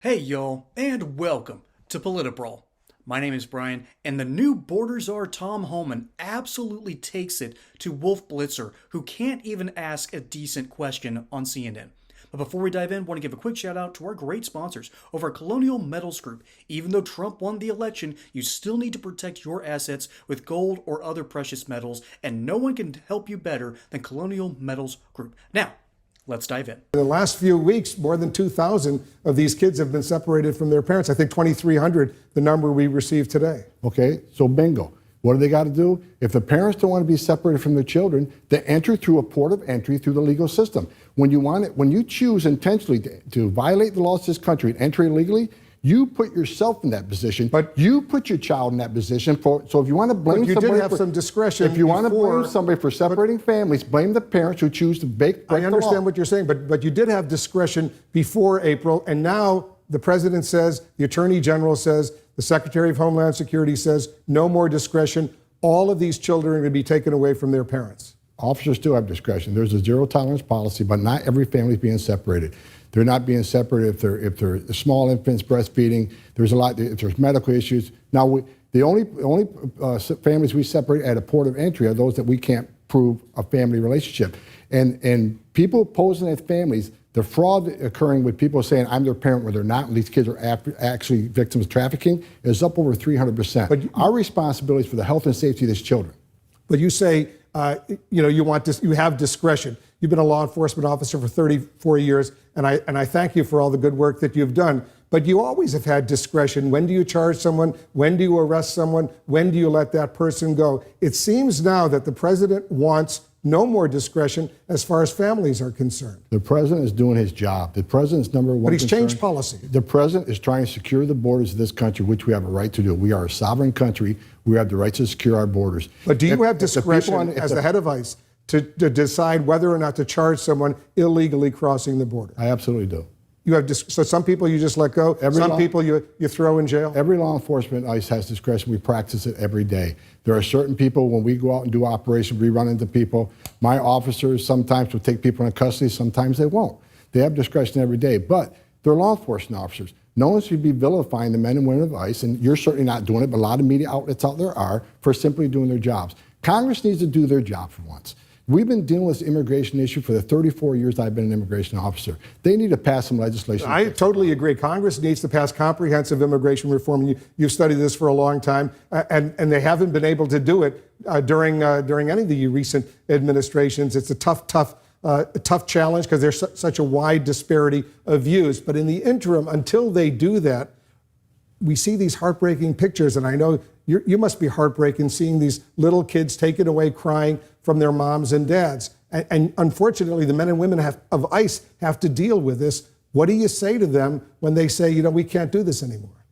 Hey y'all, and welcome to Politibrawl. My name is Brian, and the new Border Czar Homan absolutely takes it to Wolf Blizter, who can't even ask a decent question on CNN. But before we dive in, I want to give a quick shout out to our great sponsors over at Colonial Metals Group. Even though Trump won the election, you still need to protect your assets with gold or other precious metals, and no one can help you better than Colonial Metals Group. Now, let's dive in. In the last few weeks, more than 2,000 of these kids have been separated from their parents. I think 2,300, the number we received today. Okay, so bingo. What do they got to do? If the parents don't want to be separated from their children, they enter through a port of entry through the legal system. When you choose intentionally to violate the laws of this country and enter illegally, you put yourself in that position, but you put your child in that position. So if you want to blame somebody, you did have some discretion. If you want to blame somebody for separating families, blame the parents who choose to break the law. I understand what you're saying, but you did have discretion before April, and now the president says, the attorney general says, the secretary of Homeland Security says, no more discretion. All of these children are going to be taken away from their parents. Officers still have discretion. There's a zero tolerance policy, but not every family is being separated. They're not being separated if they're small infants breastfeeding. There's a lot. If there's medical issues. Now, the only families we separate at a port of entry are those that we can't prove a family relationship. And people posing as families, the fraud occurring with people saying I'm their parent when they're not, and these kids are actually victims of trafficking, is up over 300%. But our responsibility is for the health and safety of these children. But you say, you have discretion. You've been a law enforcement officer for 34 years, and I thank you for all the good work that you've done. But you always have had discretion. When do you charge someone? When do you arrest someone? When do you let that person go? It seems now that the president wants no more discretion as far as families are concerned. The president is doing his job. The president's number one But he's concern, changed policy. The president is trying to secure the borders of this country, which we have a right to do. We are a sovereign country. We have the right to secure our borders. But do you have discretion as the head of ICE to decide whether or not to charge someone illegally crossing the border? I absolutely do. You have so some people you just let go. Some people you throw in jail. Every law enforcement ICE has discretion. We practice it every day. There are certain people, when we go out and do operations, we run into people. My officers sometimes will take people into custody, sometimes they won't. They have discretion every day, but they're law enforcement officers. No one should be vilifying the men and women of ICE, and you're certainly not doing it, but a lot of media outlets out there are, for simply doing their jobs. Congress needs to do their job for once. We've been dealing with this immigration issue for the 34 years I've been an immigration officer. They need to pass some legislation. I totally agree. Congress needs to pass comprehensive immigration reform. You've studied this for a long time, and they haven't been able to do it during any of the recent administrations. It's a tough challenge because there's such a wide disparity of views. But in the interim, until they do that, we see these heartbreaking pictures, and I know you must be heartbroken seeing these little kids taken away crying from their moms and dads. And unfortunately, the men and women of ICE have to deal with this. What do you say to them when they say, we can't do this anymore?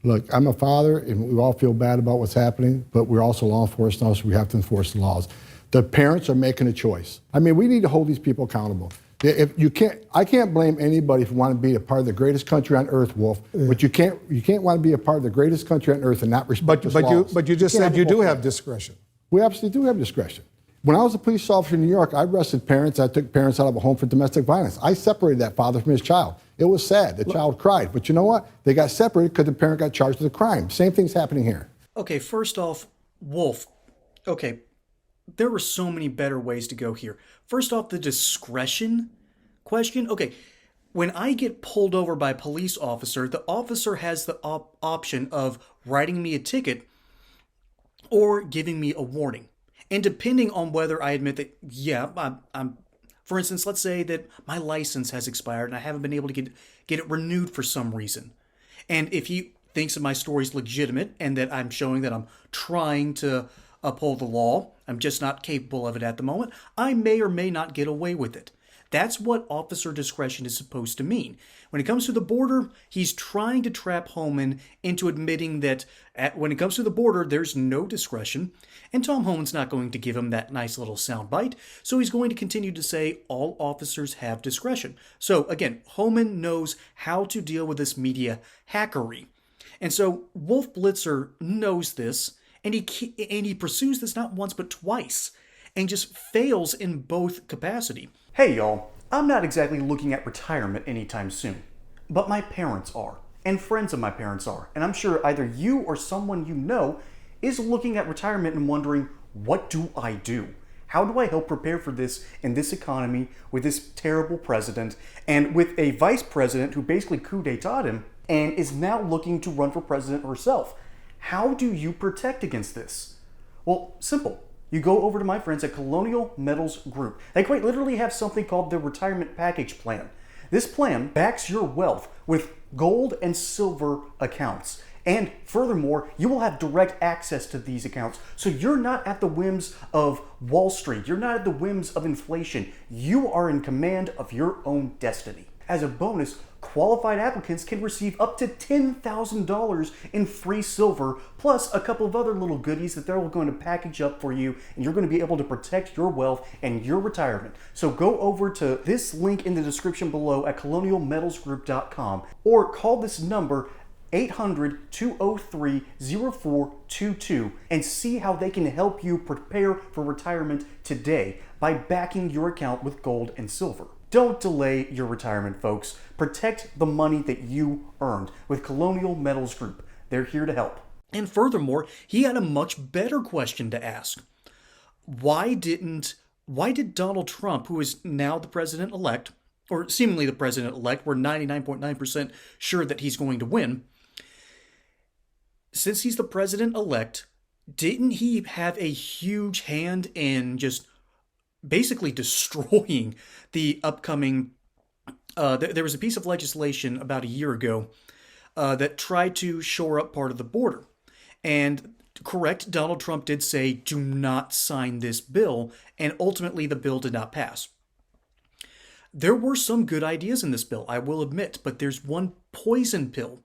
Look, I'm a father, and we all feel bad about what's happening, but we're also law enforcement officers. We have to enforce the laws. The parents are making a choice. I mean, we need to hold these people accountable. I can't blame anybody for wanting to be a part of the greatest country on earth, Wolf. But you can't want to be a part of the greatest country on earth and not respect the laws. But you just said you do have discretion. We absolutely do have discretion. When I was a police officer in New York, I arrested parents. I took parents out of a home for domestic violence. I separated that father from his child. It was sad. The child cried. But you know what? They got separated because the parent got charged with a crime. Same thing's happening here. Okay, first off, Wolf. Okay, there were so many better ways to go here. First off, the discretion question. Okay, when I get pulled over by a police officer, the officer has the option of writing me a ticket or giving me a warning. And depending on whether I admit that, yeah, I'm for instance, let's say that my license has expired and I haven't been able to get it renewed for some reason. And if he thinks that my story is legitimate and that I'm showing that I'm trying to uphold the law, I'm just not capable of it at the moment, I may or may not get away with it. That's what officer discretion is supposed to mean. When it comes to the border, he's trying to trap Homan into admitting that when it comes to the border, there's no discretion. And Tom Homan's not going to give him that nice little soundbite, so he's going to continue to say all officers have discretion. So again, Homan knows how to deal with this media hackery. And so Wolf Blizter knows this, and he pursues this not once but twice, and just fails in both capacity. Hey y'all, I'm not exactly looking at retirement anytime soon. but my parents are, and friends of my parents are. And I'm sure either you or someone you know is looking at retirement and wondering, what do I do? How do I help prepare for this in this economy with this terrible president and with a vice president who basically coup d'etat him and is now looking to run for president herself? How do you protect against this? Well, simple. You go over to my friends at Colonial Metals Group. They quite literally have something called the Retirement Package Plan. This plan backs your wealth with gold and silver accounts. And furthermore, you will have direct access to these accounts. So you're not at the whims of Wall Street. You're not at the whims of inflation. You are in command of your own destiny. As a bonus, qualified applicants can receive up to $10,000 in free silver, plus a couple of other little goodies that they're going to package up for you, and you're going to be able to protect your wealth and your retirement. So go over to this link in the description below at colonialmetalsgroup.com or call this number 800-203-0422 and see how they can help you prepare for retirement today by backing your account with gold and silver. Don't delay your retirement, folks. Protect the money that you earned with Colonial Metals Group. They're here to help. And furthermore, he had a much better question to ask. Why did Donald Trump, who is now the president-elect, or seemingly the president-elect, we're 99.9% sure that he's going to win, since he's the president-elect, didn't he have a huge hand in just basically destroying the upcoming... there was a piece of legislation about a year ago that tried to shore up part of the border. And correct, Donald Trump did say, do not sign this bill, and ultimately the bill did not pass. There were some good ideas in this bill, I will admit, but there's one poison pill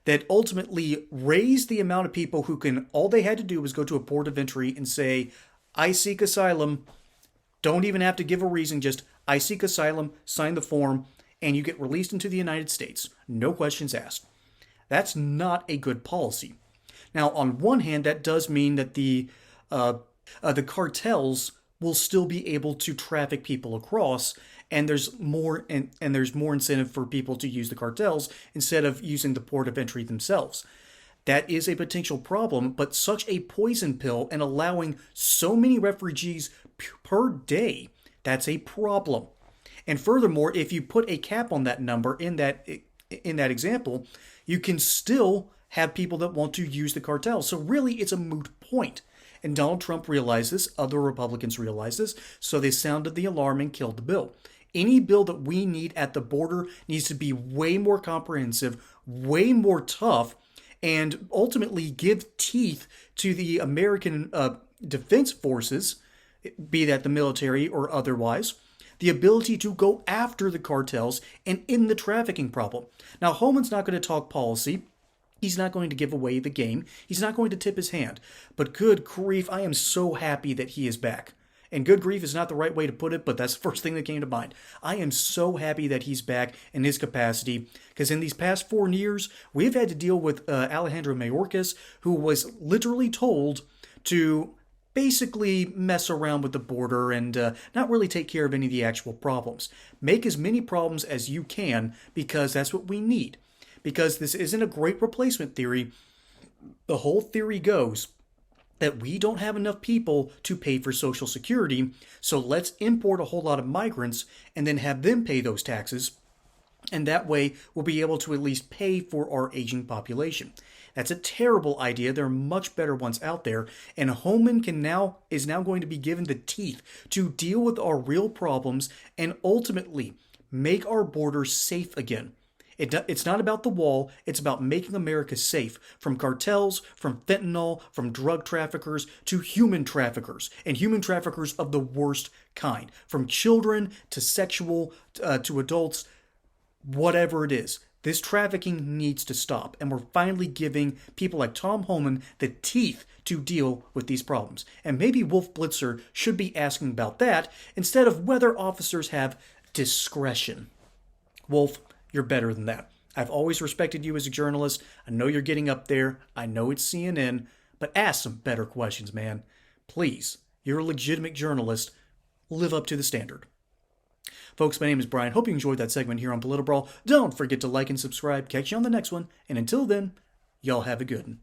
that ultimately raised the amount of people who can, all they had to do was go to a port of entry and say, I seek asylum. Don't even have to give a reason, just, I seek asylum, sign the form, and you get released into the United States. No questions asked. That's not a good policy. Now, on one hand, that does mean that the cartels will still be able to traffic people across, and there's more and there's more incentive for people to use the cartels instead of using the port of entry themselves. That is a potential problem, but such a poison pill and allowing so many refugees per day, that's a problem. And furthermore, if you put a cap on that number in that example, you can still have people that want to use the cartels. So really, it's a moot point. And Donald Trump realized this, other Republicans realized this, so they sounded the alarm and killed the bill. Any bill that we need at the border needs to be way more comprehensive, way more tough, and ultimately give teeth to the American defense forces, be that the military or otherwise, the ability to go after the cartels and end the trafficking problem. Now, Homan's not going to talk policy. He's not going to give away the game. He's not going to tip his hand. But good grief, I am so happy that he is back. And good grief is not the right way to put it, but that's the first thing that came to mind. I am so happy that he's back in his capacity, because in these past 4 years, we've had to deal with Alejandro Mayorkas, who was literally told to basically mess around with the border and not really take care of any of the actual problems. Make as many problems as you can, because that's what we need. Because this isn't a great replacement theory. The whole theory goes that we don't have enough people to pay for Social Security, so let's import a whole lot of migrants and then have them pay those taxes, and that way we'll be able to at least pay for our aging population. That's a terrible idea. There are much better ones out there, and Homan is now going to be given the teeth to deal with our real problems and ultimately make our borders safe again. It's not about the wall, it's about making America safe from cartels, from fentanyl, from drug traffickers, to human traffickers, and human traffickers of the worst kind, from children to sexual to adults, whatever it is. This trafficking needs to stop, and we're finally giving people like Tom Homan the teeth to deal with these problems. And maybe Wolf Blitzer should be asking about that instead of whether officers have discretion. Wolf, you're better than that. I've always respected you as a journalist. I know you're getting up there. I know it's CNN, but ask some better questions, man. Please, you're a legitimate journalist. Live up to the standard. Folks, my name is Brian. Hope you enjoyed that segment here on Political Brawl. Don't forget to like and subscribe. Catch you on the next one. And until then, y'all have a good one.